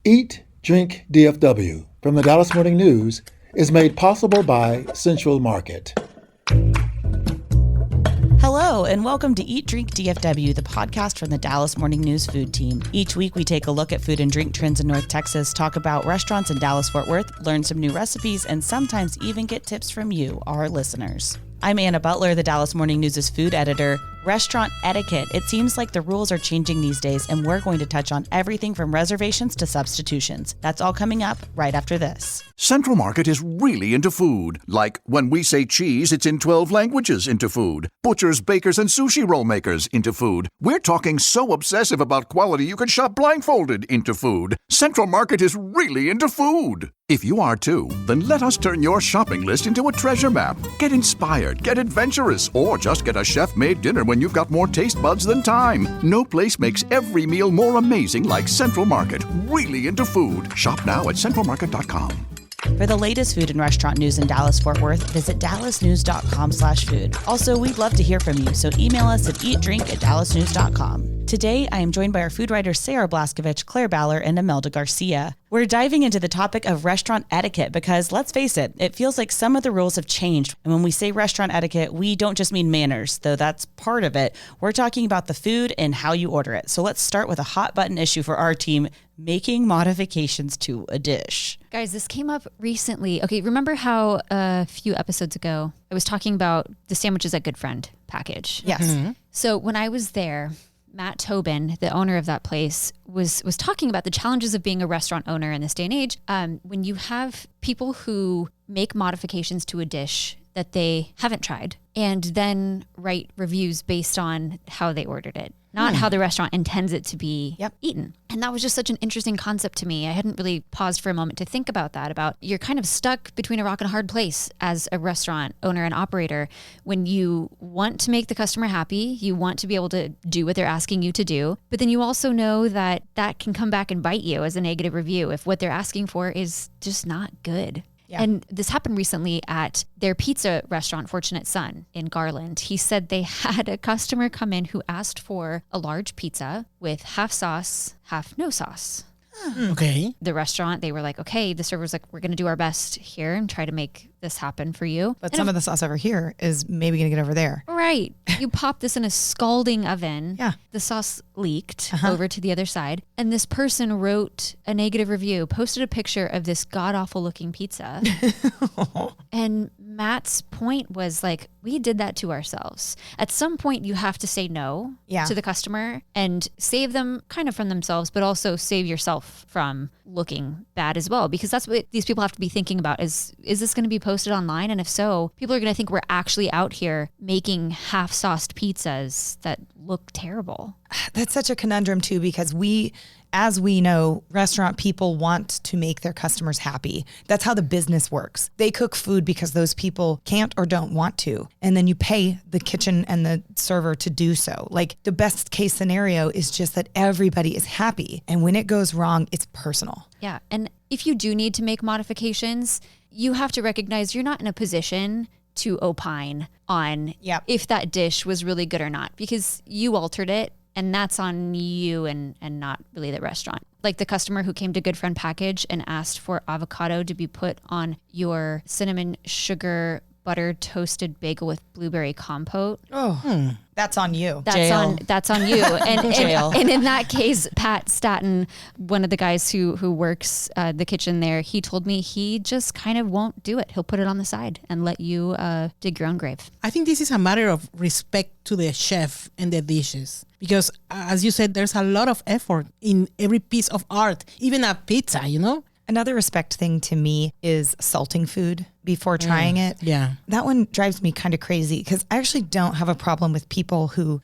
Eat, Drink, DFW from the Dallas Morning News is made possible by Central Market. Hello, and welcome to Eat, Drink, DFW, the podcast from the Dallas Morning News food team. Each week, we take a look at food and drink trends in North Texas, talk about restaurants in Dallas-Fort Worth, learn some new recipes, and sometimes even get tips from you, our listeners. I'm Anna Butler, the Dallas Morning News' food editor. Restaurant etiquette. It seems like the rules are changing these days, and we're going to touch on everything from reservations to substitutions. That's all coming up right after this. Central Market is really into food. Like when we say cheese, it's in 12 languages into food. Butchers, bakers, and sushi roll makers into food. We're talking so obsessive about quality you can shop blindfolded into food. Central Market is really into food. If you are too, then let us turn your shopping list into a treasure map. Get inspired, get adventurous, or just get a chef-made dinner when you've got more taste buds than time. No place makes every meal more amazing like Central Market. Really into food. Shop now at centralmarket.com. For the latest food and restaurant news in Dallas-Fort Worth, visit dallasnews.com/food. Also, we'd love to hear from you, so email us at eatdrink@dallasnews.com. Today, I am joined by our food writers Sarah Blaskovich, Claire Baller, and Imelda Garcia. We're diving into the topic of restaurant etiquette because, let's face it feels like some of the rules have changed. And when we say restaurant etiquette, we don't just mean manners, though that's part of it. We're talking about the food and how you order it. So let's start with a hot button issue for our team, making modifications to a dish. Guys, this came up recently. Okay, remember how a few episodes ago I was talking about the sandwiches at Good Friend package? Yes. Mm-hmm. So when I was there, Matt Tobin, the owner of that place, was talking about the challenges of being a restaurant owner in this day and age. When you have people who make modifications to a dish that they haven't tried and then write reviews based on how they ordered it, not how the restaurant intends it to be eaten. And that was just such an interesting concept to me. I hadn't really paused for a moment to think about that, about you're kind of stuck between a rock and a hard place as a restaurant owner and operator when you want to make the customer happy, you want to be able to do what they're asking you to do, but then you also know that that can come back and bite you as a negative review if what they're asking for is just not good. Yeah. And this happened recently at their pizza restaurant, Fortunate Son in Garland. He said they had a customer come in who asked for a large pizza with half sauce, half no sauce. Okay. The restaurant, they were like, okay, the server's like, we're going to do our best here and try to make this happen for you. But some of the sauce over here is maybe going to get over there. Right. You pop this in a scalding oven. Yeah. The sauce leaked over to the other side. And this person wrote a negative review, posted a picture of this god-awful looking pizza. And Matt's point was like, we did that to ourselves. At some point, you have to say no to the customer and save them kind of from themselves, but also save yourself from looking bad as well. Because that's what these people have to be thinking about is this going to be posted online? And if so, people are going to think we're actually out here making half-sauced pizzas that look terrible. That's such a conundrum too, because as we know, restaurant people want to make their customers happy. That's how the business works. They cook food because those people can't or don't want to. And then you pay the kitchen and the server to do so. Like, the best case scenario is just that everybody is happy. And when it goes wrong, it's personal. Yeah. And if you do need to make modifications, you have to recognize you're not in a position to opine on if that dish was really good or not, because you altered it. And that's on you and not really the restaurant. Like the customer who came to Good Friend Package and asked for avocado to be put on your cinnamon sugar butter toasted bagel with blueberry compote. Oh, that's on you. That's on you. And in that case, Pat Staton, one of the guys who works the kitchen there, he told me he just kind of won't do it. He'll put it on the side and let you dig your own grave. I think this is a matter of respect to the chef and the dishes. Because as you said, there's a lot of effort in every piece of art, even a pizza, you know? Another respect thing to me is salting food before trying it. Yeah. That one drives me kind of crazy because I actually don't have a problem with people who,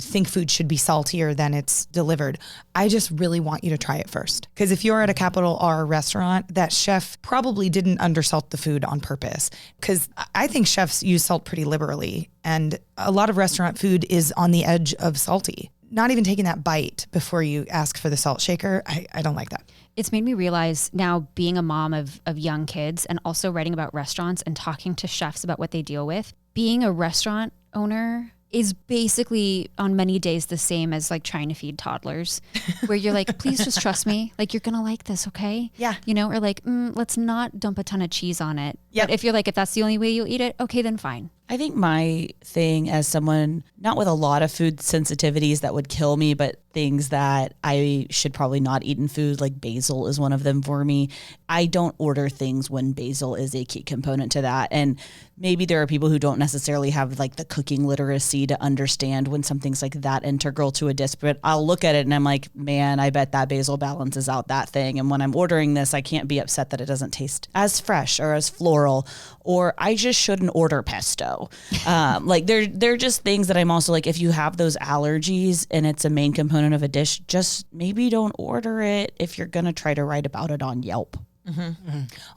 think food should be saltier than it's delivered. I just really want you to try it first. Because if you're at a capital R restaurant, that chef probably didn't undersalt the food on purpose. Because I think chefs use salt pretty liberally. And a lot of restaurant food is on the edge of salty. Not even taking that bite before you ask for the salt shaker, I don't like that. It's made me realize now, being a mom of young kids and also writing about restaurants and talking to chefs about what they deal with, being a restaurant owner is basically on many days the same as like trying to feed toddlers, where you're like, please just trust me. Like, you're going to like this, okay? Yeah. You know, or like, let's not dump a ton of cheese on it. Yep. But if you're like, if that's the only way you'll eat it, okay, then fine. I think my thing as someone not with a lot of food sensitivities that would kill me, but things that I should probably not eat in food, like basil is one of them for me. I don't order things when basil is a key component to that. And maybe there are people who don't necessarily have like the cooking literacy to understand when something's like that integral to a dish, but I'll look at it and I'm like, man, I bet that basil balances out that thing. And when I'm ordering this, I can't be upset that it doesn't taste as fresh or as floral, or I just shouldn't order pesto. Like they're just things that I'm also like, if you have those allergies and it's a main component of a dish, just maybe don't order it if you're going to try to write about it on Yelp.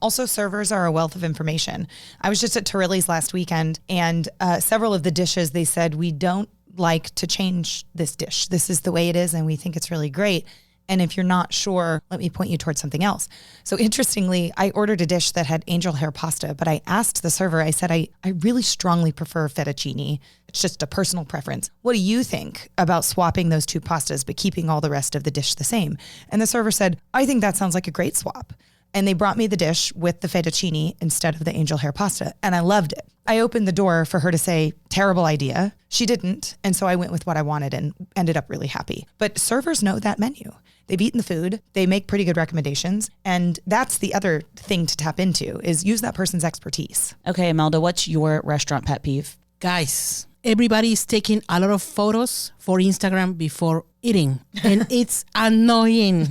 Also, servers are a wealth of information. I was just at Torelli's last weekend, and several of the dishes, they said, we don't like to change this dish. This is the way it is, and we think it's really great. And if you're not sure, let me point you towards something else. So interestingly, I ordered a dish that had angel hair pasta, but I asked the server, I said, I really strongly prefer fettuccine. It's just a personal preference. What do you think about swapping those two pastas, but keeping all the rest of the dish the same? And the server said, I think that sounds like a great swap. And they brought me the dish with the fettuccine instead of the angel hair pasta. And I loved it. I opened the door for her to say, terrible idea. She didn't. And so I went with what I wanted and ended up really happy. But servers know that menu. They've eaten the food. They make pretty good recommendations. And that's the other thing to tap into is use that person's expertise. Okay, Imelda, what's your restaurant pet peeve? Guys, everybody is taking a lot of photos for Instagram before eating, and it's annoying.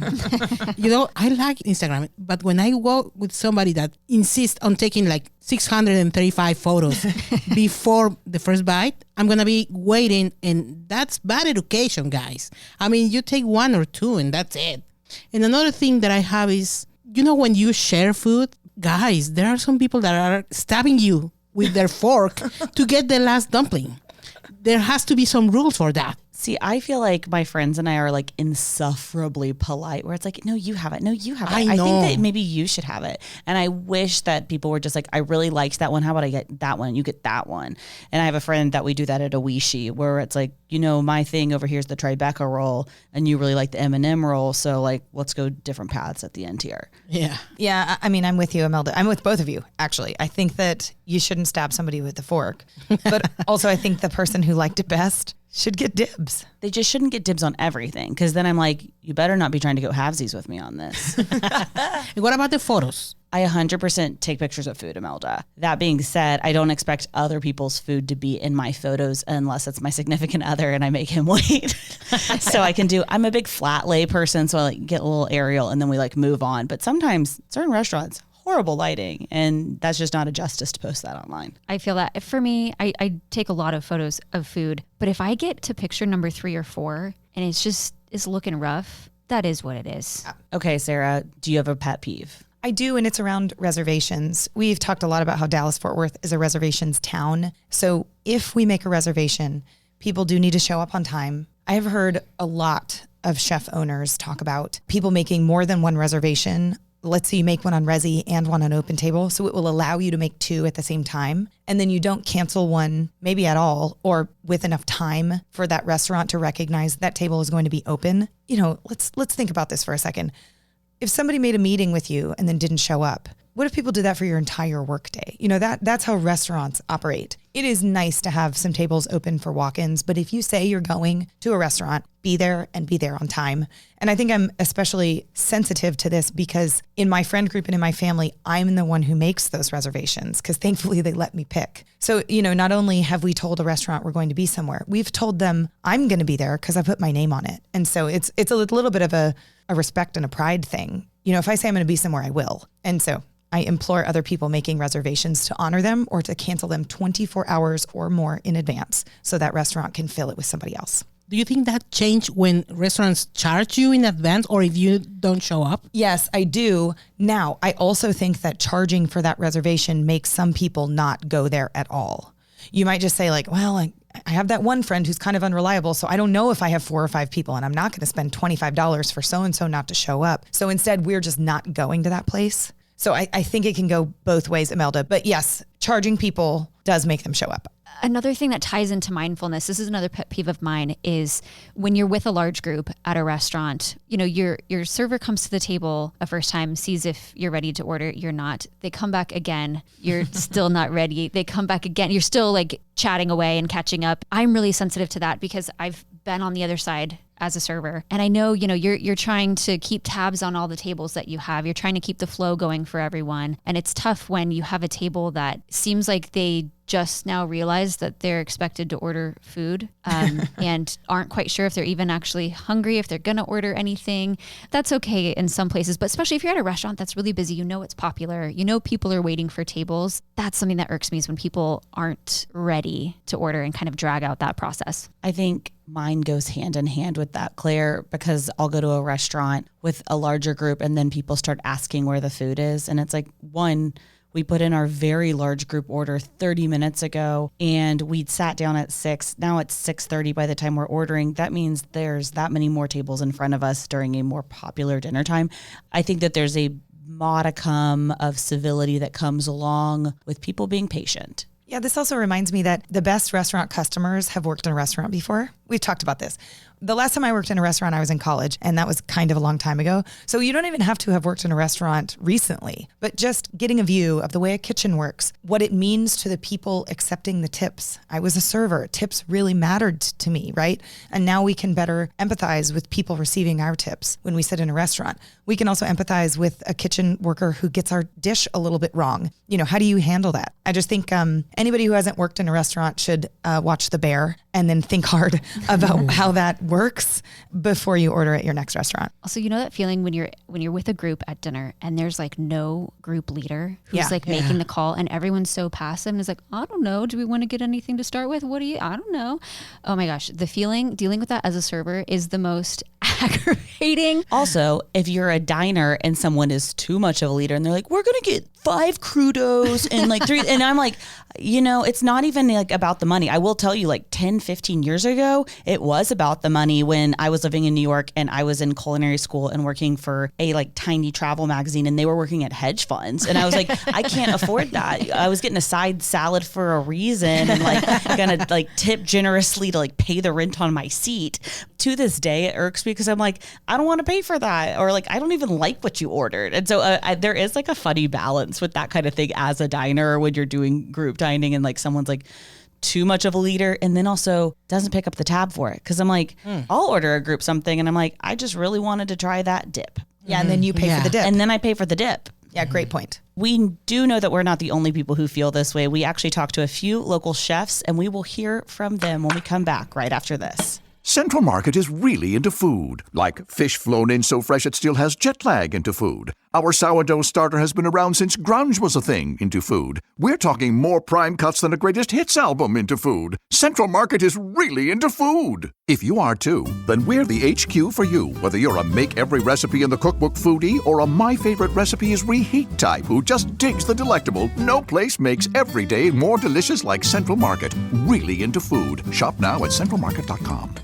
You know, I like Instagram, but when I go with somebody that insists on taking like 635 photos before the first bite, I'm going to be waiting, and that's bad education, guys. I mean, you take one or two and that's it. And another thing that I have is, you know, when you share food, guys, there are some people that are stabbing you with their fork to get the last dumpling. There has to be some rules for that. See, I feel like my friends and I are like insufferably polite, where it's like, no, you have it. No, you have it. I think that maybe you should have it. And I wish that people were just like, I really liked that one. How about I get that one? You get that one. And I have a friend that we do that at Oishi, where it's like, you know, my thing over here is the Tribeca roll, and you really like the M&M roll. So like, let's go different paths at the end here. Yeah. Yeah, I mean, I'm with you, Imelda. I'm with both of you, actually. I think that you shouldn't stab somebody with a fork. But also, I think the person who liked it best should get dibs. They just shouldn't get dibs on everything, because then I'm like, you better not be trying to go halvesies with me on this. And what about the photos? I 100% take pictures of food, Imelda. That being said, I don't expect other people's food to be in my photos unless it's my significant other and I make him wait. So I'm a big flat lay person, so I like get a little aerial and then we like move on. But sometimes certain restaurants, horrible lighting, and that's just not a justice to post that online. I feel that for me, I take a lot of photos of food, but if I get to picture number 3 or 4 and it's looking rough, that is what it is. Okay, Sarah, do you have a pet peeve? I do, and it's around reservations. We've talked a lot about how Dallas-Fort Worth is a reservations town. So if we make a reservation, people do need to show up on time. I have heard a lot of chef owners talk about people making more than one reservation. Let's say you make one on Resi and one on Open Table. So it will allow you to make 2 at the same time. And then you don't cancel one maybe at all, or with enough time for that restaurant to recognize that table is going to be open. You know, let's think about this for a second. If somebody made a meeting with you and then didn't show up, what if people did that for your entire workday? You know, that's how restaurants operate. It is nice to have some tables open for walk-ins, but if you say you're going to a restaurant, be there and be there on time. And I think I'm especially sensitive to this because in my friend group and in my family, I'm the one who makes those reservations because thankfully they let me pick. So, you know, not only have we told a restaurant we're going to be somewhere, we've told them I'm going to be there because I put my name on it. And so it's a little bit of a respect and a pride thing. You know, if I say I'm going to be somewhere, I will. And so I implore other people making reservations to honor them or to cancel them 24 hours or more in advance so that restaurant can fill it with somebody else. Do you think that changed when restaurants charge you in advance or if you don't show up? Yes, I do. Now, I also think that charging for that reservation makes some people not go there at all. You might just say like, well, I have that one friend who's kind of unreliable, so I don't know if I have 4 or 5 people and I'm not going to spend $25 for so-and-so not to show up. So instead, we're just not going to that place. So I think it can go both ways, Imelda. But yes, charging people does make them show up. Another thing that ties into mindfulness, this is another pet peeve of mine, is when you're with a large group at a restaurant, your server comes to the table a first time, sees if you're ready to order, you're not. They come back again, you're still not ready. They come back again, you're still like chatting away and catching up. I'm really sensitive to that because I've been on the other side as a server. And I know, you're trying to keep tabs on all the tables that you have. You're trying to keep the flow going for everyone. And it's tough when you have a table that seems like they just now realize that they're expected to order food and aren't quite sure if they're even actually hungry, if they're going to order anything. That's okay in some places, but especially if you're at a restaurant that's really busy, it's popular, people are waiting for tables. That's something that irks me is when people aren't ready to order and kind of drag out that process. I think mine goes hand in hand with that, Claire, because I'll go to a restaurant with a larger group and then people start asking where the food is. And it's like, one, we put in our very large group order 30 minutes ago and we'd sat down at 6. Now it's 6:30 by the time we're ordering. That means there's that many more tables in front of us during a more popular dinner time. I think that there's a modicum of civility that comes along with people being patient. Yeah, this also reminds me that the best restaurant customers have worked in a restaurant before. We've talked about this. The last time I worked in a restaurant, I was in college, and that was kind of a long time ago. So you don't even have to have worked in a restaurant recently, but just getting a view of the way a kitchen works, what it means to the people accepting the tips. I was a server. Tips really mattered to me, right? And now we can better empathize with people receiving our tips when we sit in a restaurant. We can also empathize with a kitchen worker who gets our dish a little bit wrong. How do you handle that? I just think anybody who hasn't worked in a restaurant should watch The Bear and then think hard about how that works before you order at your next restaurant. Also, that feeling when you're with a group at dinner and there's like no group leader who's making the call and everyone's so passive and is like, I don't know, do we want to get anything to start with? I don't know. Oh my gosh, the feeling dealing with that as a server is the most aggravating. Also, if you're a diner and someone is too much of a leader and they're like, we're going to get 5 crudos and like 3, and I'm like, it's not even like about the money. I will tell you, like 10, 15 years ago, it was about the money when I was living in New York and I was in culinary school and working for a like tiny travel magazine and they were working at hedge funds. And I was like, I can't afford that. I was getting a side salad for a reason and like gonna like tip generously to like pay the rent on my seat. To this day, it irks me because I'm like, I don't want to pay for that. Or like, I don't even like what you ordered. And so there is like a funny balance with that kind of thing as a diner when you're doing group dining and like someone's like too much of a leader and then also doesn't pick up the tab for it. Cause I'm like, I'll order a group something and I'm like, I just really wanted to try that dip. Yeah. And then you pay for the dip. And then I pay for the dip. Yeah, great point. We do know that we're not the only people who feel this way. We actually talked to a few local chefs and we will hear from them when we come back right after this. Central Market is really into food, like fish flown in so fresh it still has jet lag into food. Our sourdough starter has been around since grunge was a thing into food. We're talking more prime cuts than a greatest hits album into food. Central Market is really into food. If you are too, then we're the HQ for you. Whether you're a make every recipe in the cookbook foodie or a my favorite recipe is reheat type who just digs the delectable, no place makes every day more delicious like Central Market. Really into food. Shop now at centralmarket.com.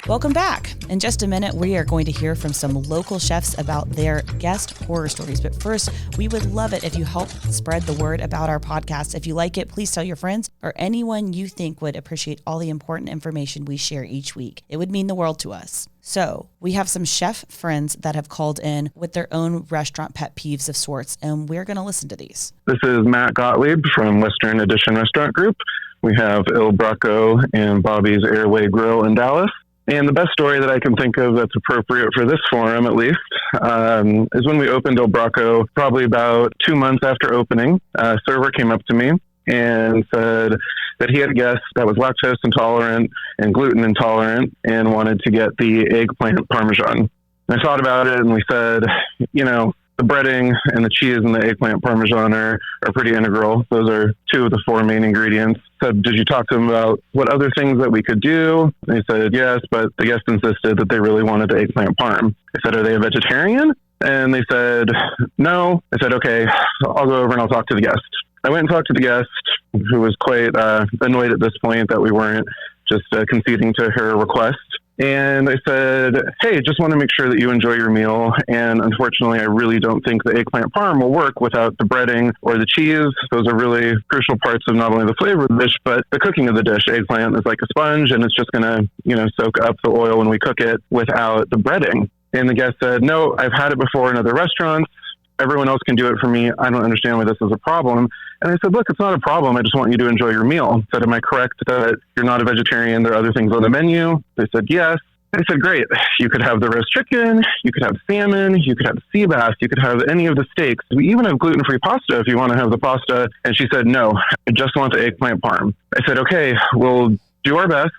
Welcome back. In just a minute, we are going to hear from some local chefs about their guest horror stories. But first, we would love it if you help spread the word about our podcast. If you like it, please tell your friends or anyone you think would appreciate all the important information we share each week. It would mean the world to us. So we have some chef friends that have called in with their own restaurant pet peeves of sorts, and we're going to listen to these. This is Matt Gottlieb from Western Edition Restaurant Group. We have Il Bracco and Bobby's Airway Grill in Dallas. And the best story that I can think of that's appropriate for this forum, at least, is when we opened Il Bracco, probably about 2 months after opening. A server came up to me and said that he had a guest that was lactose intolerant and gluten intolerant and wanted to get the eggplant parmesan. And I thought about it and we said, the breading and the cheese and the eggplant parmesan are pretty integral. Those are 2 of the 4 main ingredients. So did you talk to them about what other things that we could do? And they said yes, but the guest insisted that they really wanted the eggplant parm. I said, are they a vegetarian? And they said, no. I said, okay, I'll go over and I'll talk to the guest. I went and talked to the guest, who was quite annoyed at this point that we weren't just conceding to her request. And I said, hey, just want to make sure that you enjoy your meal. And unfortunately, I really don't think the eggplant parm will work without the breading or the cheese. Those are really crucial parts of not only the flavor of the dish, but the cooking of the dish. Eggplant is like a sponge, and it's just going to, soak up the oil when we cook it without the breading. And the guest said, no, I've had it before in other restaurants. Everyone else can do it for me. I don't understand why this is a problem. And I said, look, it's not a problem. I just want you to enjoy your meal. I said, am I correct that you're not a vegetarian? There are other things on the menu. They said, yes. I said, great. You could have the roast chicken. You could have salmon. You could have sea bass. You could have any of the steaks. We even have gluten-free pasta if you want to have the pasta. And she said, no, I just want the eggplant parm. I said, okay, we'll do our best.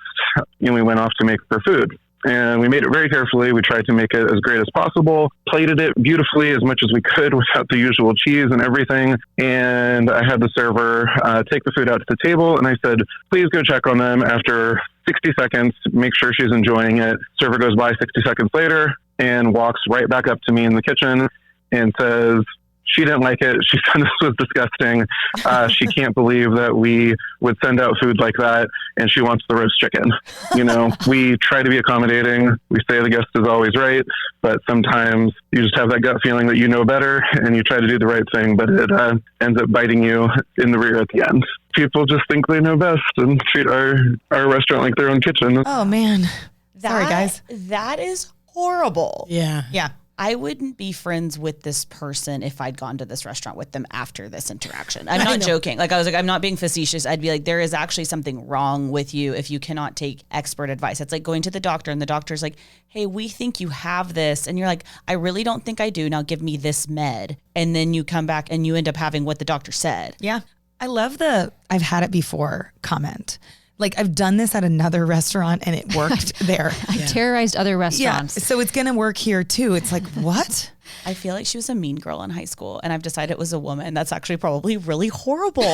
And we went off to make her food. And we made it very carefully. We tried to make it as great as possible, plated it beautifully as much as we could without the usual cheese and everything. And I had the server take the food out to the table. And I said, please go check on them after 60 seconds, make sure she's enjoying it. Server goes by 60 seconds later and walks right back up to me in the kitchen and says, she didn't like it. She said this was disgusting. She can't believe that we would send out food like that, and she wants the roast chicken. We try to be accommodating. We say the guest is always right, but sometimes you just have that gut feeling that you know better, and you try to do the right thing, but it ends up biting you in the rear at the end. People just think they know best and treat our restaurant like their own kitchen. Oh, man. Sorry, guys. That is horrible. Yeah. Yeah. I wouldn't be friends with this person if I'd gone to this restaurant with them after this interaction. I'm not joking. I'm not being facetious. I'd be like, there is actually something wrong with you if you cannot take expert advice. It's like going to the doctor and the doctor's like, hey, we think you have this. And you're like, I really don't think I do. Now give me this med. And then you come back and you end up having what the doctor said. Yeah. I love the I've had it before comment. Like, I've done this at another restaurant and it worked there. I've terrorized other restaurants. Yeah, so it's going to work here too. It's like, what? I feel like she was a mean girl in high school, and I've decided it was a woman. That's actually probably really horrible.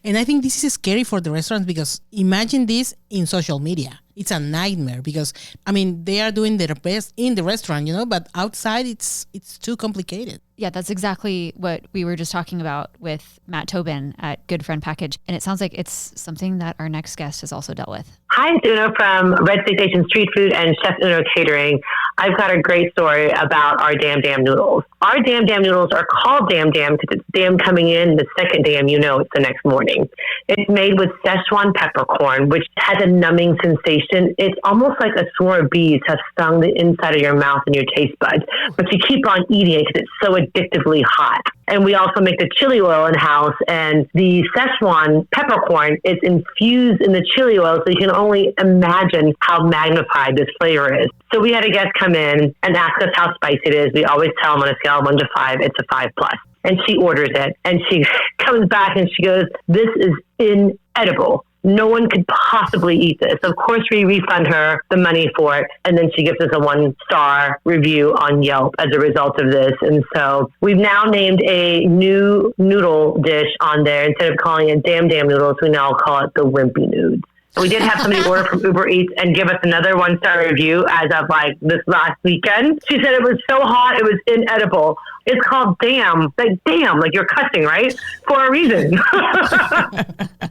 And I think this is scary for the restaurants because imagine this in social media. It's a nightmare because, they are doing their best in the restaurant, but outside it's too complicated. Yeah, that's exactly what we were just talking about with Matt Tobin at Good Friend Package. And it sounds like it's something that our next guest has also dealt with. Hi, it's Uno from Red State Station Street Food and Chef Uno Catering. I've got a great story about our Damn noodles. Our Damn noodles are called Damn because it's damn coming in. The second damn, it's the next morning. It's made with Szechuan peppercorn, which has a numbing sensation. It's almost like a swarm of bees have stung the inside of your mouth and your taste buds, but you keep on eating it because it's so addictively hot. And we also make the chili oil in-house, and the Szechuan peppercorn is infused in the chili oil, so you can only imagine how magnified this flavor is. So we had a guest come in and ask us how spicy it is. We always tell them on a scale of 1 to 5, it's a 5+. And she orders it, and she comes back and she goes, this is inedible. No one could possibly eat this. Of course, we refund her the money for it. And then she gives us a 1-star review on Yelp as a result of this. And so we've now named a new noodle dish on there. Instead of calling it Damn noodles, we now call it the Wimpy Nudes. We did have somebody order from Uber Eats and give us another 1-star review as of this last weekend. She said it was so hot, it was inedible. It's called damn, like you're cussing, right? For a reason.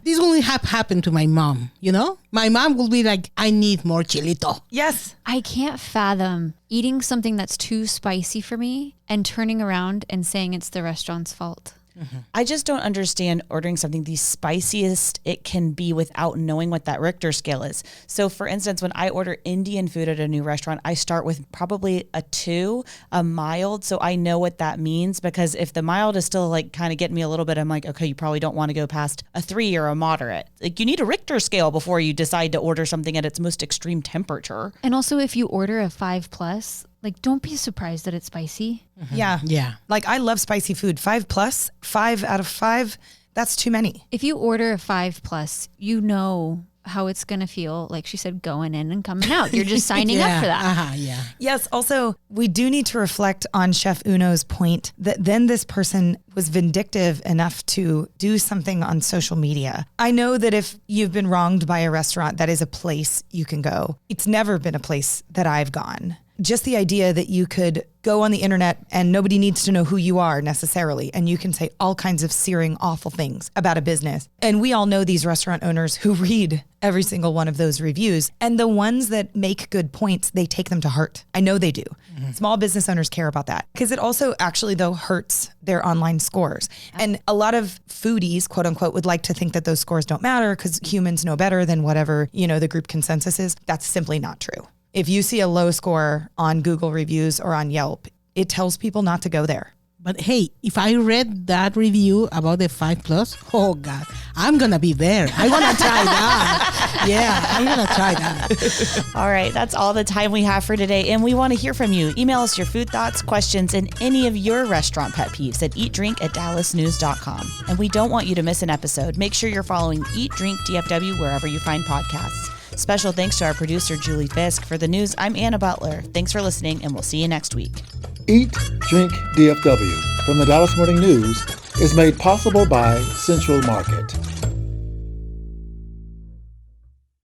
This only happened to my mom, My mom will be like, I need more chilito. Yes. I can't fathom eating something that's too spicy for me and turning around and saying it's the restaurant's fault. Mm-hmm. I just don't understand ordering something the spiciest it can be without knowing what that Richter scale is. So for instance, when I order Indian food at a new restaurant, I start with probably a 2, a mild. So I know what that means, because if the mild is still kind of getting me a little bit, I'm like, okay, you probably don't want to go past a 3 or a moderate. You need a Richter scale before you decide to order something at its most extreme temperature. And also if you order a 5+, don't be surprised that it's spicy. Mm-hmm. Yeah. Yeah. I love spicy food. 5+, 5 out of 5, that's too many. If you order a 5+, you know how it's going to feel, like she said, going in and coming out. You're just signing up for that. Yeah. Yes. Also, we do need to reflect on Chef Uno's point that then this person was vindictive enough to do something on social media. I know that if you've been wronged by a restaurant, that is a place you can go. It's never been a place that I've gone. just the idea that you could go on the internet and nobody needs to know who you are necessarily. And you can say all kinds of searing, awful things about a business. And we all know these restaurant owners who read every single one of those reviews. And the ones that make good points, they take them to heart. I know they do. Small business owners care about that because it also actually, though, hurts their online scores. And a lot of foodies, quote unquote, would like to think that those scores don't matter because humans know better than whatever, the group consensus is. That's simply not true. If you see a low score on Google reviews or on Yelp, it tells people not to go there. But hey, if I read that review about the 5+, oh God, I'm going to be there. I want to try that. Yeah, I'm going to try that. All right, that's all the time we have for today, and we want to hear from you. Email us your food thoughts, questions, and any of your restaurant pet peeves at eatdrink@dallasnews.com. And we don't want you to miss an episode. Make sure you're following Eat Drink DFW wherever you find podcasts. Special thanks to our producer, Julie Fisk. For the news, I'm Anna Butler. Thanks for listening, and we'll see you next week. Eat, Drink, DFW from the Dallas Morning News is made possible by Central Market.